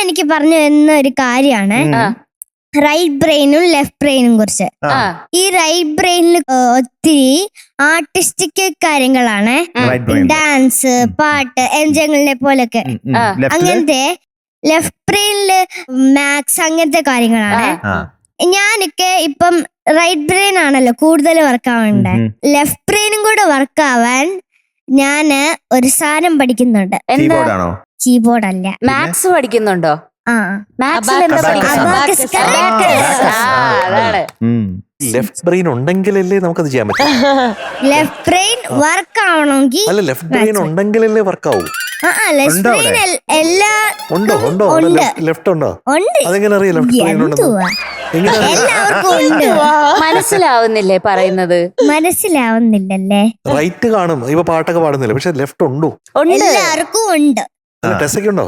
എനിക്ക് പറഞ്ഞു തരുന്ന ഒരു കാര്യമാണ് റൈറ്റ് ബ്രെയിനും ലെഫ്റ്റ് ബ്രെയിനും കുറിച്ച്. ഈ റൈറ്റ് ബ്രെയിനിൽ ഒത്തിരി ആർട്ടിസ്റ്റിക് കാര്യങ്ങളാണ്, ഡാൻസ്, പാട്ട്, എംജങ്ങളിനെ പോലൊക്കെ. അങ്ങനത്തെ ലെഫ്റ്റ് ബ്രെയിനില് മാത്സ് അങ്ങനത്തെ കാര്യങ്ങളാണ്. ഞാനൊക്കെ ഇപ്പം റൈറ്റ് ബ്രെയിൻ ആണല്ലോ കൂടുതൽ വർക്ക് ആവണ്ടേ. ലെഫ്റ്റ് ബ്രെയിനും കൂടെ വർക്ക് ആവാൻ ഞാന് ഒരു സാധനം പഠിക്കുന്നുണ്ട്. കീബോർഡ് അല്ല, മാത്സ് പഠിക്കുന്നുണ്ടോ? ലെഫ്റ്റ് ബ്രെയിൻ ഉണ്ടെങ്കിലല്ലേ നമുക്കത് ചെയ്യാൻ പറ്റും. ലെഫ്റ്റ് ബ്രെയിൻ വർക്ക് ആവണമെങ്കിൽ അല്ല, ലെഫ്റ്റ് ബ്രെയിൻ ഉണ്ടെങ്കിലല്ലേ വർക്ക് ആവും. ലെഫ്റ്റ് ബ്രെയിൻ ഉണ്ടോ ലെഫ്റ്റ് ഉണ്ടോ? അതെങ്ങനെ അറിയാം ലെഫ്റ്റ് ബ്രെയിൻ ഉണ്ടെന്ന്? എല്ലാവർക്കും ഉണ്ട്. മനസ്സിലാവുന്നില്ലേ പറയുന്നത്? മനസ്സിലാവുന്നില്ലല്ലേ? റൈറ്റ് കാണും, ഇപ്പൊ പാട്ടൊക്കെ പാടുന്നില്ല, പക്ഷെ ലെഫ്റ്റ് ഉണ്ടോ? എല്ലാവർക്കും ഉണ്ട്. ടെസ്റ്റൊക്കെ ഉണ്ടോ?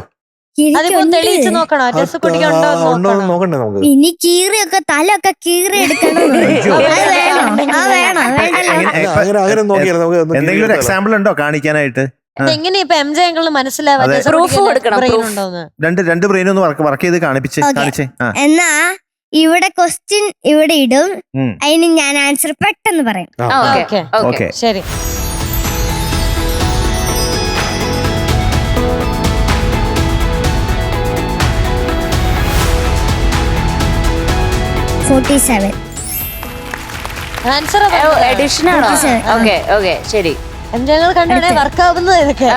നോക്കണ്ടേ നമുക്ക്? ഇനി കീറിയൊക്കെ തലൊക്കെ കീറി എടുക്കണം. എന്തെങ്കിലും ഒരു എക്സാമ്പിൾ ഉണ്ടോ കാണിക്കാനായിട്ട്? എങ്ങനെ ഇപ്പൊ എം ജെ അങ്കിളിന് മനസ്സിലാവാൻ പ്രൂഫ് കൊടുക്കണം. രണ്ട് ബ്രെയിൻ ഒന്ന് വർക്ക് ചെയ്ത് കാണിച്ചേ. എന്നാ ഇവിടെ ക്വസ്റ്റ്യൻ ഇവിടെ ഇടും, അതിന് ഞാൻ ആൻസർ പെട്ടെന്ന് പറയും. ഓക്കെ ശരി. ആൻസർ എഡിഷൻ ആണോ? ഓക്കെ ശരി. എം ജെ അങ്കിൾ കണ്ടാണേ വർക്ക് ആവുന്നത് ഇതൊക്കെ.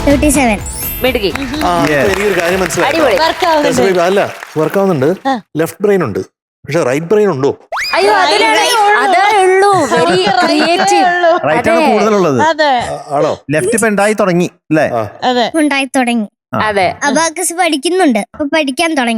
മിടുക്കി. മിടുക്കി. എനിക്കൊരു കാര്യം മനസ്സിലായി. അല്ല, വർക്ക് ആവുന്നുണ്ട്. ലെഫ്റ്റ് ബ്രെയിൻ ഉണ്ട്, പക്ഷെ റൈറ്റ് ബ്രെയിൻ ഉണ്ടോ? അയ്യോ, അതേ ഉള്ളൂ. Very creative. റൈറ്റ് ആണ് കൂടുതലുള്ളത്. ആണോ? ലെഫ്റ്റ് ഇപ്പൊ ഉണ്ടായി തുടങ്ങി അല്ലേ? ഉണ്ടായി തുടങ്ങി. അതെ, അബാക്കസ് പഠിക്കുന്നുണ്ട്, പഠിക്കാൻ തുടങ്ങി.